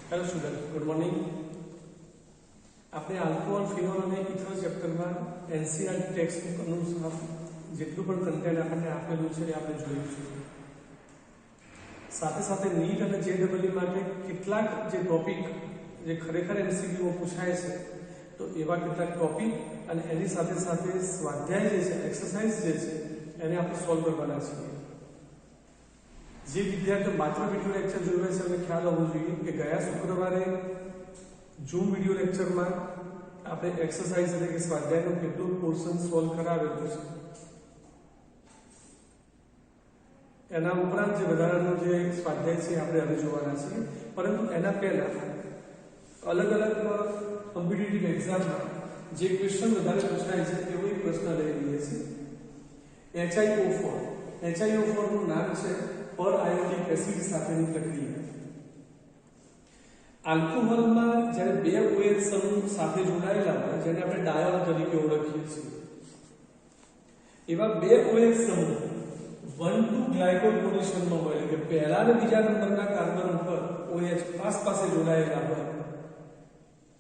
Hello student, good morning. આપણે alcohol, phenol અને ether ચેપ્ટરમાં NCERT text book અનુસાર જેટલું પણ કન્ટેન્ટ આપણને આપેલું છે એ આપણે જોયું છે। સાથે સાથે નીટ અને જેડબલઈ માટે કેટલાક જે ટોપિક જે ખરેખર એમસીક્યુ પૂછાય છે તો એવા કેટલાક ટોપિક અને એની સાથે સાથે સ્વાધ્યાય જે છે, એક્સરસાઇઝ જે છે એને આપણે સોલ્વ કરવાના છીએ। જે વિદ્યાર્થીઓ માત્ર વિડિયો લેક્ચર જોવે છે એમને ખ્યાલ હોવો જોઈએ કે ગયા શુક્રવારે ઝૂમ વિડિયો લેક્ચરમાં આપણે એક્સરસાઇઝ એટલે કે સ્વાધ્યાયનું કેટલું પોર્શન સોલ્વ કરાવેલું છે। એના ઉપરાંત જે વધારાનો જે સ્વાધ્યાય છે આપણે હવે જોવાના છીએ, પરંતુ એના પહેલા અલગ અલગ કોમ્પિટિટિવ એક્ઝામમાં જે ક્વેશ્ચન વધારે પૂછાય છે એવો એક પ્રશ્ન લઈ લઈએ છીએ। HiO4 નું નામ છે પર આયોડિક એસિડ સાથેની પ્રક્રિયા। આલ્કોહોલમાં જ્યારે બે OH સમૂહ સાથે જોડાયેલા હોય જેને આપણે ડાયોલ તરીકે ઓળખીએ છીએ, એવા બે OH સમૂહ 1,2 ગ્લાયકોલ પોઝિશનમાં હોય એટલે કે પહેલા અને બીજા નંબરના કાર્બન ઉપર OH પાસે જોડાયેલા હોય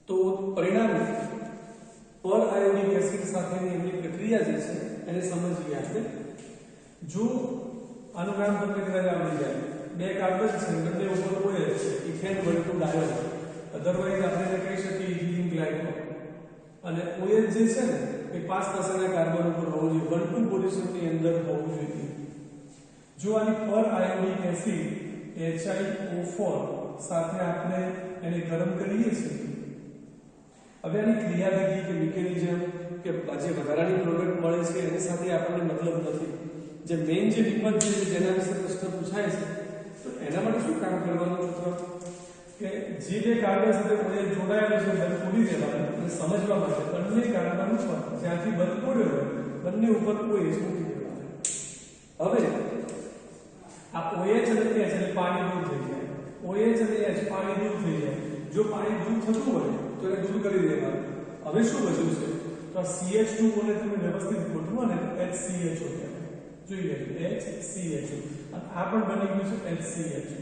તો પરિણામે પર આયોડિક એસિડ સાથેની એમની પ્રક્રિયા જે છે એને સમજીએ આપણે। જો આનું નામ તમને કદાચ આવડી જાય, બે કાર્બન છે બંને ઉપર OH છે, ઇથેન = ડાયોલ, અધરવાઇઝ આપણે એને કહી શકીએ ઇથિલિન ગ્લાયકોલ, અને OH જે છે ને એ પાસેના કાર્બન ઉપર હોવું જોઈએ, 1,2 પોઝિશનની અંદર હોવું જોઈએ। જો આની પર આયોડિક એસિડ HiO4 સાથે આપણે એને ગરમ કરીએ છીએ, હવે આની ક્રિયાવિધિ કે મિકેનિઝમ કે જે વધારાની પ્રોડક્ટ મળે છે એની સાથે આપણને મતલબ નથી। જે મેઇન જે નિપજ છે જેના વિશે પ્રશ્ન પૂછાય છે તો એના માટે શું કામ કરવાનું છે કે જે બે કાર્બન સાથે OH જોડાયેલો છે બંધ તોડી દેવાનું અને સમજવા માટે બંને કાર્બન ઉપર જ્યાંથી બંધ તોડ્યો હોય બંને ઉપર OH મૂકી દેવાનું। હવે આ OH અને H એટલે પાણી દૂર થઈ જાય, OH અને H પાણી દૂર થઈ જાય। જો પાણી દૂર થતું હોય તો એને દૂર કરી દેવાનું। હવે શું બચ્યું છે તો આ CH2 બોલે તમે વ્યવસ્થિત ગોઠવો ને HCHO જોઈએ HCHO, અને આ પણ બની ગયું છે HCHO,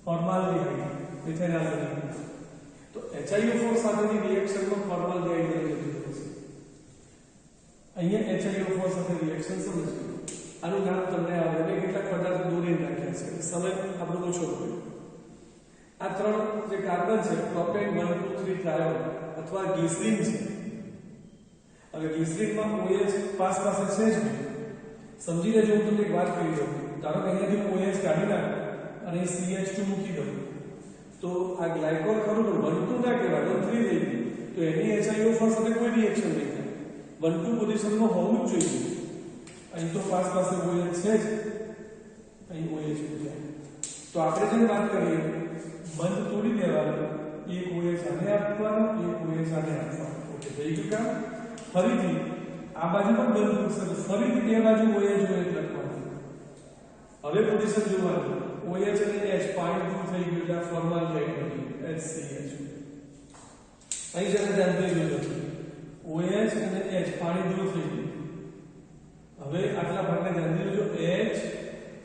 ફોર્માલ્ડિહાઇડ મિથેનોલ। તો HiO4 સાથેની રિએક્શનમાં ફોર્માલ્ડિહાઇડ બની જતું હોય છે। અહીંયા HiO4 સાથે રિએક્શન સમજો, આનું નામ તમને આવડે, મેં કેટલાક પદાર્થ દોરીને રાખ્યા છે, સમય આપણો ઓછો થયો। આ ત્રણ જે કાર્બન છે પ્રોપેન 1, 2, 3 ટ્રાયોલ અથવા ગ્લિસરીન છે। હવે ગ્લિસરીનમાં OH પાસે છે જ નહીં, સમજી લેજો। હું તમને એક વાત કહી દઉં, ધારો કે અહીંયાથી હું OH કાઢી નાખું અને CH2 મૂકી દઉં તો આ ગ્લાયકોલ ખરું પણ 1,2 ના કહેવાય, 1,3 થઈ ગયું તો એની HiO4 સાથે કોઈ રિએક્શન નહીં થાય, 1,2 પોઝિશનમાં હોવું જ જોઈએ। અહીં તો પાસે OH છે જ, અહીં OH જાય તો આપણે જેને વાત કરીએ બંધ તોડી દેવાનું, એક OH આને આપવાનો, એક OH આને આપવાનો। ઓકે, થઈ ગયું કામ। ફરીથી આ બાજુ પણ બંધ તૂટશે તો ફરીથી બે બાજુ OH લખવાનું। હવે પોઝિશન જોવાનું, OH અને H પાણી દૂર થઈ ગયું એટલે ફોર્માલ્ડિહાઇડ બની ગયું HCHO। અહીં જરા ધ્યાનથી જોજો, OH અને H પાણી દૂર થઈ ગયું। હવે આટલા ભાગને ધ્યાનથી જોજો,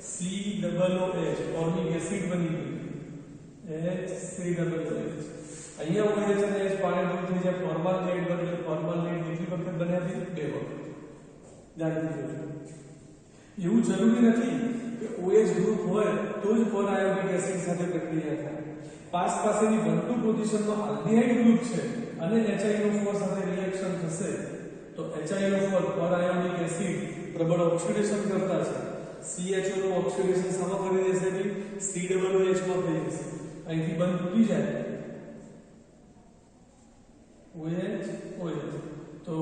HCOOH ફોર્મિક એસિડ બની ગયું HCOOH। અહીંયા OH અને H પાણી દૂર થઈ જાય, ફોર્માલ્ડિહાઇડ બને એટલે ફોર્માલ્ડિહાઇડ કેટલી વખત બન્યા છે? 2 વખત। ધ્યાનથી જોજો, એવું જરૂરી નથી કે OH ગ્રુપ હોય તો જ પર આયોડિક એસિડ સાથે પ્રક્રિયા થાય। પાસેની 1,2 પોઝિશનમાં આલ્ડિહાઇડ ગ્રુપ છે અને HiO4 સાથે રિએક્શન થશે તો HiO4 પર આયોડિક એસિડ પ્રબળ ઓક્સિડેશન કરતા છે, CHO નું ઓક્સિડેશન સામો કરી દેશે કે COOH માં થઈ જશે, અહીંથી બંધ તૂટી જાય OH તો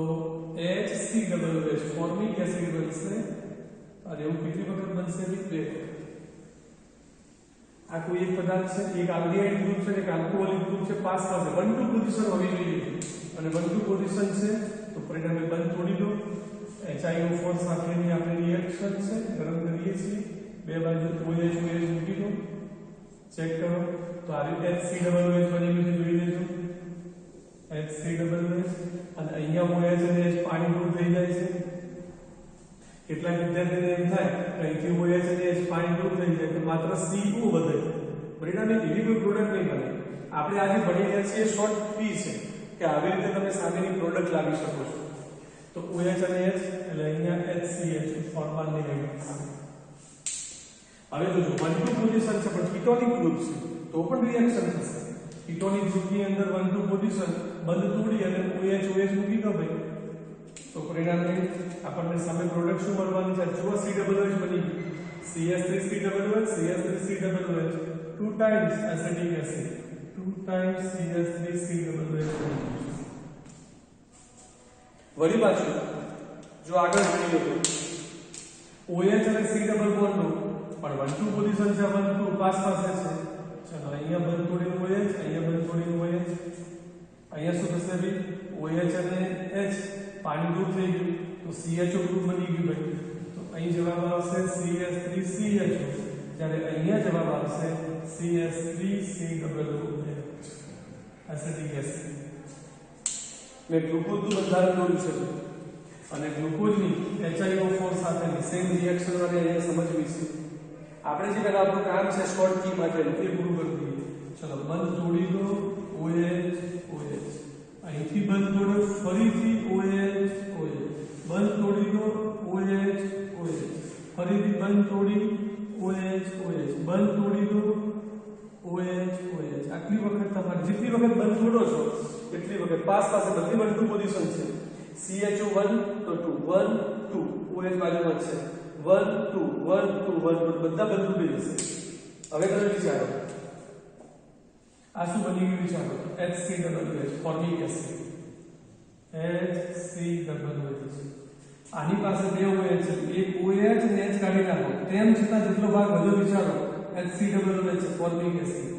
HCOOH ફોર્મિક એસિડ બનશે, અને એવું કેટલી વખત બનશે? 2 વખત। આ કોઈ એક પદાર્થ છે, એક આલ્ડિહાઇડ ગ્રુપ છે, એક આલ્કોહોલિક ગ્રુપ છે, પાસે 1,2 પોઝિશન હોવી જોઈએ અને 1,2 પોઝિશન છે તો પરિણામે બંધ તોડી દો। HiO4 સાથેની આપણી રિએક્શન છે, ગરમ કરીએ છીએ, બે બાજુ OH મૂકી દો, ચેક કરો તો આ રીતે HCOOH બની ગયું છે, જોઈ લેજો HCOOH, અને અહીંયા OH અને H પાણી દૂર થઈ જાય છે। કેટલાક વિદ્યાર્થીને એમ થાય કે અહીંથી OH અને H પાણી દૂર થઈ જાય તો માત્ર CO વધે, પરિણામે એવી કોઈ પ્રોડક્ટ નહીં બને આપણે આજે ભણી રહ્યા છીએ શોર્ટ પી છે કે આવી રીતે તમે સામેની પ્રોડક્ટ લાવી શકો છો. તો OH અને H એટલે અહીંયા HCH ફોર્મલની હાઇડ્રોજન. હવે જો 1 2 પોઝિશન છે પણ કીટોનિક ગ્રુપ છે તો પણ રિએક્શન થશે. કીટોનિક ગ્રુપની અંદર 1 2 પોઝિશન બંધ તોડી અને OH મૂકી દો ભાઈ, તો પરિણામે આપણને સામે પ્રોડક્ટ શું મળવાની છે? જો COOH બની ગયું, CH3COOH CH3COOH 2 times acetic acid, 2 times CH3COOH. વળી પાછું જો આગળ જોઈએ તો OH અને C ડબલ બોન્ડ પણ 1 2 પોઝિશન છે, 1 2 પાસે છે. ચલો અહીંયા બંધ તોડીને OH, અહીંયા બંધ તોડીને OH, અહીંયા શું થશે ભાઈ? OH અને H પાણી દૂર થઈ ગયું તો CHO ગ્રુપ બની ગયું ભાઈ. તો અહીં જવાબ આવશે CH3CHO, જ્યારે અહીંયા જવાબ આવશે CH3COOH એસિટિક એસિડ. મેં ગ્લુકોઝનું બંધારણ દોર્યું છે અને ગ્લુકોઝની HiO4 સાથેની સેમ રિએક્શન વાળે અહીંયા સમજવી છે. આપણે જે પહેલા આપણું કામ છે શોર્ટ કી માટે તે પૂરું કરી દઈએ. ચલો બંધ તોડી દો OH OH, અહીંથી બંધ તોડો ફરીથી OH OH, બંધ તોડી દો OH OH, ફરીથી બંધ તોડી OH OH, બંધ તોડી દો OH OH. આટલી વખત તમારે જેટલી વખત બંધ તોડો છો એટલી વખત પાસે બધી 1 2 પોઝિશન છે. CHO 1 તો 2 1 2, OH બાજુમાં છે 1 2 1 2 1 2, બધા બંધ તૂટી જશે. હવે તમે વિચારો આ શું બની ગયું? વિચારો HCOOH ફોર્મિક એસિડ, HCOOH. આની પાસે બે OH છે, એક OH અને H કાઢી નાખો, તેમ છતાં જેટલો ભાગ વધુ વિચારો HCOOH ફોર્મિક એસિડ,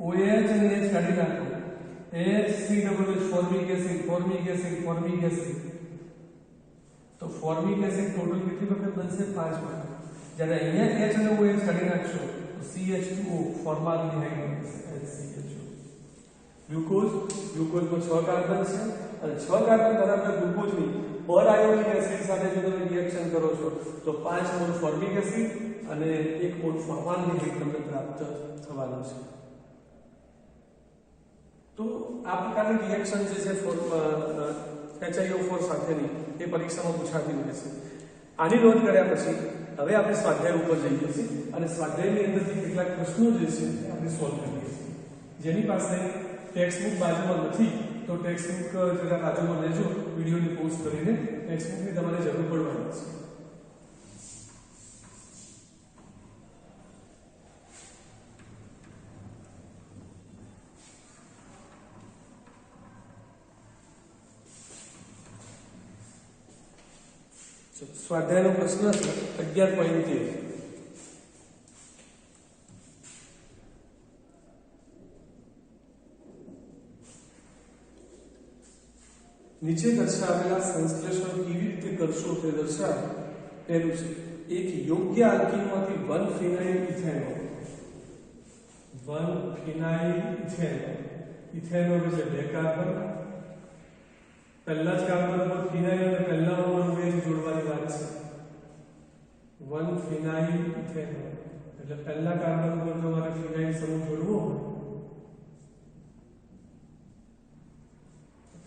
OH અને H કાઢી નાખો, HCOOH formic acid formic acid formic acid. તો ફોર્મિક એસિડ ટોટલ કેટલી વખત બનશે? 5 વખત. જ્યારે અહીંયા H અને OH કાઢી નાખશો તો CH2O ફોર્માલ્ડિહાઇડ બનશે HCHO. ગ્લુકોઝમાં 6 કાર્બન છે અને 6 કાર્બન ધરાવતા ગ્લુકોઝની પર આયોનિક એસિડ સાથે જો તમે રિએક્શન કરો છો તો 5 મોલ ફોર્મિક એસિડ અને 1 મોલ ફોર્માલ્ડિહાઇડ તમને પ્રાપ્ત થવાનું છે. તો આ પ્રકારની રિએક્શન જે છે HiO4 સાથેની એ પરીક્ષામાં પૂછાતી હોય છે. આની નોંધ કર્યા પછી હવે આપણે સ્વાધ્યાય ઉપર જઈએ છીએ અને સ્વાધ્યાયની અંદરથી કેટલાક પ્રશ્નો જે છે આપણે સોલ્વ કરીએ છીએ. જેની પાસે ટેક્સ્ટ બુક બાજુમાં નથી તો ટેક્સ્ટ બુક જરા બાજુમાં લેજો, વિડીયોની પોઝ કરીને. ટેક્સ્ટ બુકની તમારે જરૂર પડવાની છે. સ્વાધ્યાયનો પ્રશ્ન છે 11.13. નીચે દર્શાવેલા સંશ્લેષણ કેવી રીતે કરશો તે દર્શાવો. પહેલું છે એક યોગ્ય આલ્કીનમાંથી 1 ફિનાઇલ ઇથેનોલ, 1 ફિનાઇલ ઇથેનોલ. ઇથેનોલ એટલે 2 કાર્બન, પહેલા જ કાર્બન પર ફિનાઇલ અને પહેલામાં OH જોડવાની વાત છે. 1 ફિનાઇલ ઇથેનોલ એટલે પહેલા કાર્બન પર તમારે ફિનાઇલ સમૂહ જોડવો હોય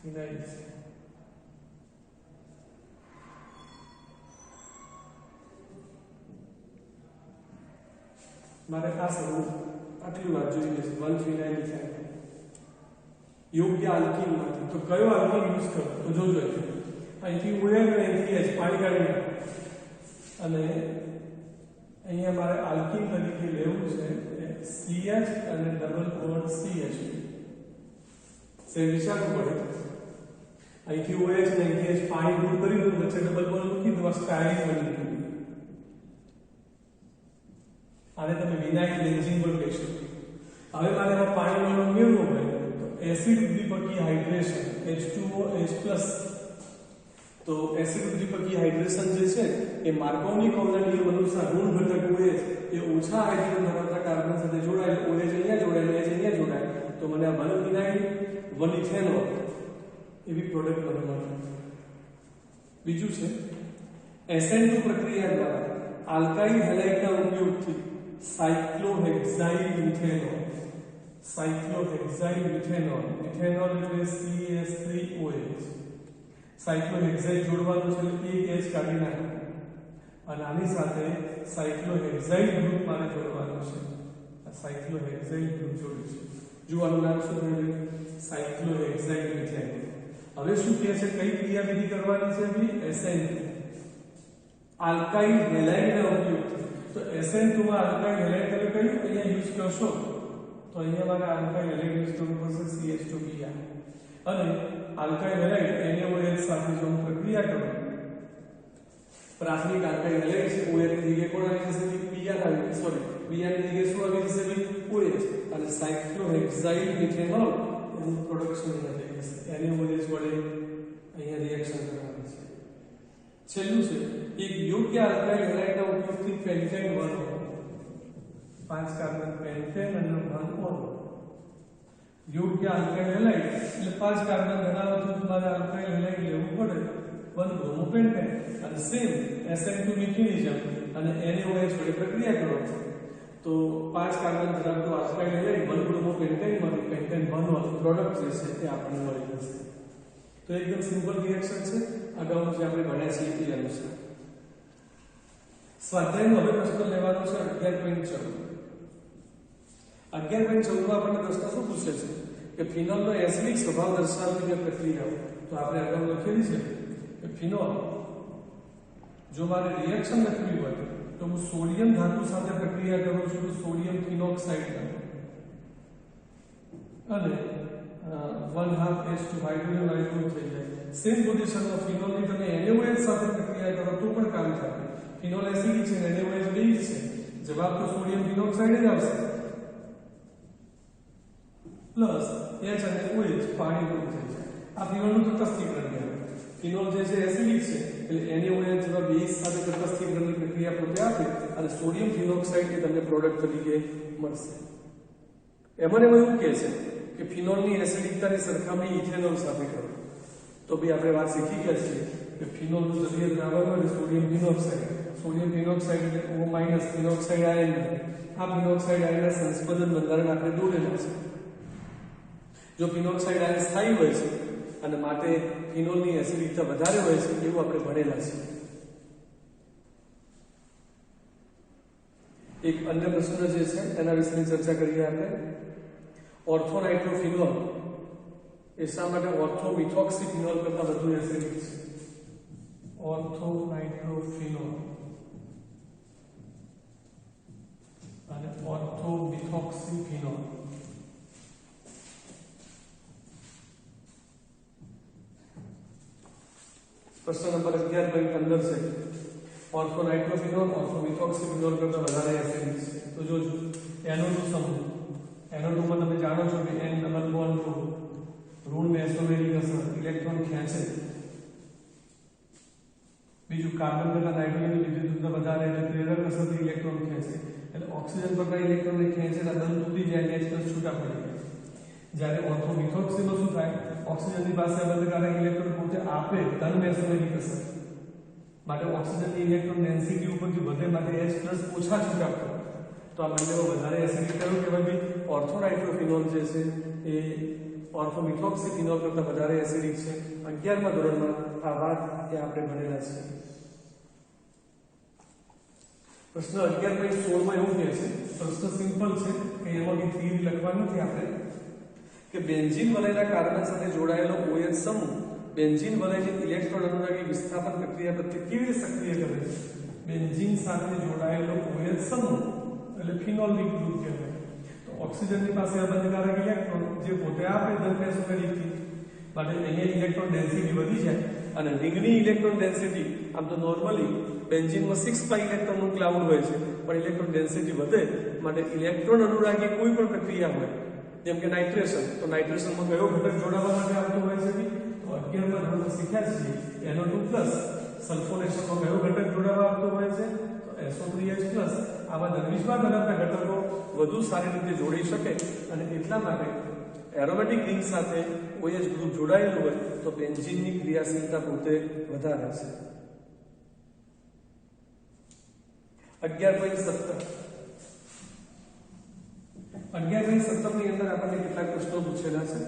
ફિનાઇલ છે. મારે આ સમૂહ આટલી વાત જોઈએ છે 1 ફિનાઇલ ઇથેનોલ યોગ્ય આલ્કીનમાંથી. તો કયો આલ્કીન યુઝ કરો તો જોજો, અહીંથી OH અને અહીંથી H પાણી કાઢી નાખો અને અહીંયા મારે આલ્કીન તરીકે લેવું છે CH અને ડબલ બોન્ડ CH. સે વિચારવું પડે, અહીંથી OH અને અહીંથી H પાણી દૂર કરી દો, વચ્ચે ડબલ બોન્ડ મૂકી દો, સ્ટાયરીન બની ગયું. આને તમે વિનાઇલ બેન્ઝીન પણ કહી શકો. હવે મારે આ પાણીનો મેળવો હોય એસિડ ઉદ્દીપકી હાઇડ્રેશન H2OH+. તો એસિડ ઉદ્દીપકી હાઇડ્રેશન જે છે એ માર્કોવની કોલના નિયમ અનુસાર ઋણ ઘટક OH એ ઓછા હાઇડ્રોજન ધરાવતા કાર્બન સાથે જોડાય, OH અહીંયા જોડાય, H અહીંયા જોડાય, તો મને આ 1 ફિનાઇલ 1 ઇથેનોલ એવી પ્રોડક્ટ મને મળે. બીજું છે SN2 પ્રક્રિયા દ્વારા આલ્કાઇલ હેલાઇડના ઉપયોગથી સાયક્લોહેક્સાઇલ મિથેનોલ, સાયક્લોહેક્સાઇલ મિથેનોલ, મિથેનોલ એટલે CH3OH, સાયક્લોહેક્સાઇલ જોડવાનું છે એટલે એક H કાઢી નાખો અને આની સાથે સાયક્લોહેક્સાઇલ ગ્રુપ મારે જોડવાનું છે. આ સાયક્લોહેક્સાઇલ ગ્રુપ જોડ્યું છે. જો આનું નામ શું થયું? સાયક્લોહેક્સાઇલ મિથેનોલ. હવે શું કહે છે? કઈ ક્રિયાવિધિ કરવાની છે? ભાઈ SN2 આલ્કાઇલ હેલાઇડના ઉપયોગથી. તો SN2 માં આલ્કાઇલ હેલાઇડ તમે કયું અહીંયા યુઝ કરશો તો અહીંયા મારે આલ્કાઇલ હેલાઇડ યુઝ કરવું પડશે CH2Br અને આલ્કાઇલ હેલાઇડ NaOH સાથે જો પ્રક્રિયા કરો, પ્રાથમિક આલ્કાઇલ હેલાઇડ છે OH ની જગ્યાએ કોણ આવી જશે? Br આવી જશે. સોરી, Br ની જગ્યાએ શું આવી જશે? OH અને સાયક્લોહેક્સાઇલ મિથેનોલ એનું પ્રોડક્શન થઈ જશે. NaOH વડે અહીંયા રિએક્શન કરવાની છે. છેલ્લું છે એક યોગ્ય આલ્કાઇલ હેલાઇડના ઉપયોગથી પેન્ટેન બનો. 5 કાર્બન પેન્ટેન અને 1 ઓર. યોગ્ય આલ્કાઇલ હેલાઇડ એટલે 5 કાર્બન ધરાવો તો તમારે આલ્કાઇલ હેલાઇડ લેવું પડે 1 બ્રોમો પેન્ટેન અને સેમ SN2 મિથેનિઝમ અને NaOH વડે પ્રક્રિયા કરો તો 5 કાર્બન ધરાવતો આલ્કાઇલ હેલાઇડ 1 બ્રોમો પેન્ટેનમાંથી પેન્ટેન 1 ઓર પ્રોડક્ટ જે છે તે આપણને મળી જશે. તો એકદમ સિમ્પલ રિએક્શન છે. અગાઉ જે આપણે ભણ્યા છીએ તે અનુસાર. સ્વાધ્યાયનો હવે પ્રશ્ન લેવાનો છે 11.14. 11.14 માં આપણને પ્રશ્ન શું પૂછે છે કે ફિનોલનો એસિડિક સ્વભાવ દર્શાવતી પ્રક્રિયાઓ. તો આપણે અગાઉ લખેલી છે કે ફિનોલ જો મારે રિએક્શન લખવી હોય તો હું સોડિયમ ધાતુ સાથે પ્રક્રિયા કરું છું તો સોડિયમ ફિનોક્સાઇડ અને 1/2 H2 હાઇડ્રોજન આયન થઈ જાય. સેમ પોઝિશનમાં ફિનોલની તમે NaOH સાથે પ્રક્રિયા કરો તો પણ કામ થાય. ફિનોલ એસિડિક છે અને NaOH બેઝ છે. જવાબ તો સોડિયમ ફિનોક્સાઇડ જ આવશે. પ્લસ H અને OH પાણી રૂપ થઈ જાય. આ ફિનોલનું તટસ્થીકરણ કહેવાય. ફિનોલ જે છે એસિડિક છે એટલે NaOH જેવા બેઝ સાથે તટસ્થીકરણની પ્રક્રિયા પોતે આપે અને સોડિયમ ફિનોક્સાઇડ એ તમને પ્રોડક્ટ તરીકે મળશે. એમાં એવું કહે છે કે ફિનોલની એસિડિકતાની સરખામણી ઇથેનોલ સાથે કરો તો ભાઈ આપણે વાત શીખી ગયા છીએ કે ફિનોલનું જલીય દ્રાવણ હોય સોડિયમ ફિનોક્સાઇડ. સોડિયમ ફિનોક્સાઇડ એટલે O- ફિનોક્સાઇડ આયન. આ ફિનોક્સાઇડ આયનના સંસ્પંદન બંધારણ આપણે દોરેલા છે. જો ફિનોક્સાઇડ આયન સ્થાયી હોય છે અને માટે ફિનોલની એસિડિકતા વધારે હોય છે એવું આપણે ભણેલા છે. એક અન્ય પ્રશ્ન જે છે એના વિશેની ચર્ચા કરીએ આપણે. ઓર્થોનાઇટ્રોફિનોલ એ શા માટે ઓર્થોમિથોક્સીફિનોલ કરતાં વધુ એસિડિક છે? ઓર્થોનાઇટ્રોફિનોલ અને ઓર્થોમિથોક્સીફિનોલ. પ્રશ્ન નંબર 11.15 છે. ઓર્થોનાઇટ્રોફિનોલ ઓર્થોમિથોક્સીફિનોલ કરતાં વધારે એસિડિક છે. તો જોજો NO2 સમૂહ. NO2 માં તમે જાણો છો કે N ડબલ બોન્ડ ઋણ મેસોમેરિક અસર ઇલેક્ટ્રોન ખેંચે. બીજું કાર્બન કરતા નાઇટ્રોજનની વિદ્યુતતા વધારે એટલે પ્રેરક અસરથી ઇલેક્ટ્રોન ખેંચે એટલે ઓક્સિજન પરના ઇલેક્ટ્રોનને ખેંચેલા બંધ તૂટી જાય H+ છૂટા પડી જાય. જ્યારે ઓર્થોમિથોક્સીમાં શું થાય? ઓક્સિજનની પાસે બંધકારક ઇલેક્ટ્રોન પોતે આપે ધન મેસોમેરિક અસર માટે ઓક્સિજનની ઇલેક્ટ્રોન ડેન્સિટી ઉપરથી વધે માટે H+ ઓછા છૂટા પડે. તો આ બંનેમાં વધારે એસિડિક કયું કહેવાય? ઓર્થોનાઇટ્રોફિનોલ જે છે એ ઓર્થોમિથોક્સીફિનોલ કરતાં વધારે એસિડિક છે. 11મા ધોરણમાં આ વાત એ આપણે ભણેલા છે. પ્રશ્ન 11.16 માં એવું કહે છે, પ્રશ્ન સિમ્પલ છે કે એમાં થિયરી લખવાની નથી આપણે, કે બેન્ઝીન વલયના કાર્બન સાથે જોડાયેલો OH સમૂહ બેન્ઝીન વલયની ઇલેક્ટ્રોન અનુરાગી વિસ્થાપન પ્રક્રિયા પ્રત્યે કેવી રીતે સક્રિય કરે છે? બેન્ઝીન સાથે જોડાયેલો OH સમૂહ એટલે ફિનોલિક ગ્રુપ કહેવાય. તો ઓક્સિજનની પાસે અબંધકારક ઇલેક્ટ્રોન જે પોતે આપે ધન મેસોમેરિકથી માટે અહીંયા ઇલેક્ટ્રોન ડેન્સિટી વધી જાય અને રિંગની ઇલેક્ટ્રોન ડેન્સિટી આમ તો નોર્મલી બેન્ઝીનમાં 6 પાઈ ઇલેક્ટ્રોનનું ક્લાઉડ હોય છે પણ ઇલેક્ટ્રોન ડેન્સિટી વધે માટે ઇલેક્ટ્રોન અનુરાગી કોઈ પણ પ્રક્રિયા હોય જેમ કે નાઇટ્રેશન, તો નાઇટ્રેશનમાં કયો ઘટક જોડાવા માટે આવતો હોય છે? તો 11મા ધોરણમાં શીખ્યા છીએ NO2+ સલ્ફોનેશનમાં કયો ઘટક જોડાવા આવતો હોય છે? તો SO3H+. આવા ધર્મિષ્મા ધરાવતા ઘટકો વધુ સારી રીતે જોડી શકે અને એટલા માટે એરોમેટિક રિંગ સાથે OH ગ્રુપ જોડાયેલું હોય તો બેન્ઝીનની ક્રિયાશીલતા પોતે વધારે છે. 11.17 11/17 ની અંદર આપણને કેટલાક પ્રશ્નો પૂછેલા છે.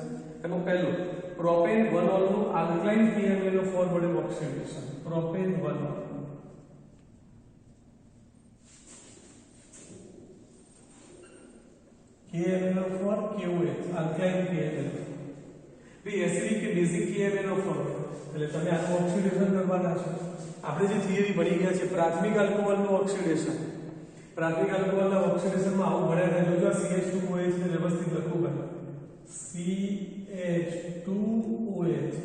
એમાં પહેલો પ્રોપેન 1-ol નું alkaline PMNO forward oxidation. Propane 1-ol KMNO for KOH alkaline PMNO. ભાઈ એસિડિક કે બેઝિક KMNO ફોરવર્ડ એટલે તમે આનું ઓક્સિડેશન કરવાના છો. આપણે જે થિયરી ભણી ગયા છે પ્રાથમિક આલ્કોહોલનું ઓક્સિડેશન. પ્રાથમિક આલ્કોહોલના ઓક્સિડેશનમાં આવું ભણ્યા છે. જોજો CH2OH ને વ્યવસ્થિત લખવું પડે. CH2OH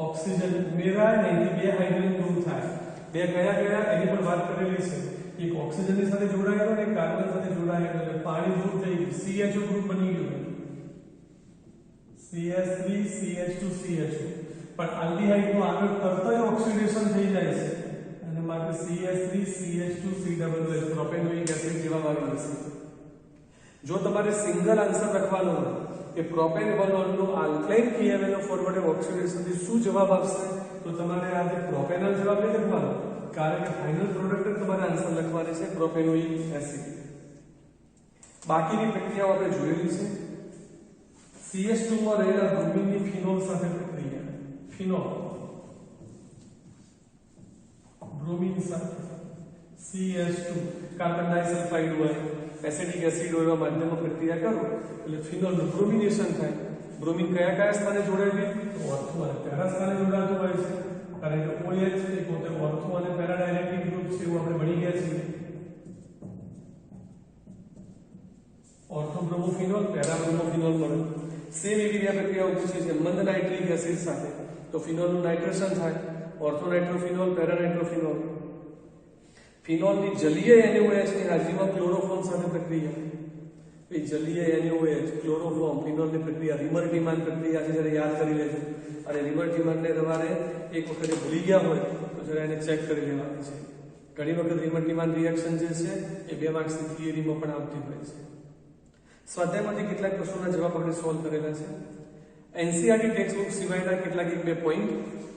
ઓક્સિજન ઉમેરાય ને એની બે હાઇડ્રોજન ગ્રુપ થાય. બે કયા કયા એની પણ વાત કરેલી છે. એક ઓક્સિજનની સાથે જોડાયેલો ને એક કાર્બન સાથે જોડાયેલો એટલે પાણી દૂર થઈ ગયું CHO ગ્રુપ બની ગયું. CH3 CH2 CHO પણ આલ્ડીહાઇડ નું આગળ તરત જ ઓક્સિડેશન થઈ જાય છે અને માટે CH3 CH2 COOH propanoic acid જેવા વાળી જશે. જો તમારે સિંગલ આન્સર લખવાનો હોય કે પ્રોપેન 1-ol નું આલ્કલાઇન KMNO ફોરવર્ડ ઓક્સિડેશન થી શું જવાબ આપશે તો તમારે આ જે પ્રોપેનોલ જવાબ નહીં લખવાનો કારણ કે ફાઇનલ પ્રોડક્ટ તમારે આન્સર લખવાની છે પ્રોપેનોઇક એસિડ. બાકીની પ્રક્રિયાઓ આપણે જોયેલી છે. CH2 માં રહેલા બ્રોમિનની ફિનોલ સાથે પ્રક્રિયા. ફિનોલ બ્રોમિન સાથે CH2 કાર્બન ડાઇસલ્ફાઇડ હોય એસિડિક એસિડ હોય એવા માધ્યમમાં પ્રક્રિયા કરો એટલે ફિનોલનું બ્રોમિનેશન થાય. બ્રોમિન કયા કયા સ્થાને જોડાયેલી તો ઓર્થો અને પેરા સ્થાને જોડાતું હોય છે કારણ કે OH એ પોતે ઓર્થો અને પેરા ડાયરેક્ટિવ ગ્રુપ છે એવું આપણે ભણી ગયા છીએ. ઓર્થો બ્રોમોફિનોલ પેરા બ્રોમોફિનોલ મળે. સેમ એવી રીતે પ્રક્રિયાઓ પૂછી છે મંદ નાઇટ્રિક એસિડ સાથે તો ફિનોલનું નાઇટ્રેશન થાય. Ortho nitrophenol para nitrophenol. ફિનોલની જલીય NaOH ની હાજરીમાં ક્લોરોફોર્મ સાથે પ્રક્રિયા. એ જલીય NaOH ક્લોરોફોર્મ ફિનોલની પ્રક્રિયા રિમર-ટીમાન પ્રક્રિયા છે જરા યાદ કરી લેજો. અને રિમર-ટીમાનને તમારે એક વખત ભૂલી ગયા હોય તો જરા એને ચેક કરી લેવાની છે. ઘણી વખત રિમર-ટીમાન રિએક્શન જે છે એ 2 માર્ક્સની થિયરીમાં પણ આવતી હોય છે. સ્વાધ્યાયમાંથી કેટલાક પ્રશ્નોના જવાબ આપણે સોલ્વ કરેલા છે. NCERT ટેક્સ્ટ બુક સિવાયના કેટલાક 1-2 પોઈન્ટ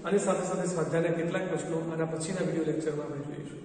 અને સાથે સાથે સ્વાધ્યાયના કેટલાક પ્રશ્નો આના પછીના વિડિયો લેક્ચરમાં આપણે જોઈશું.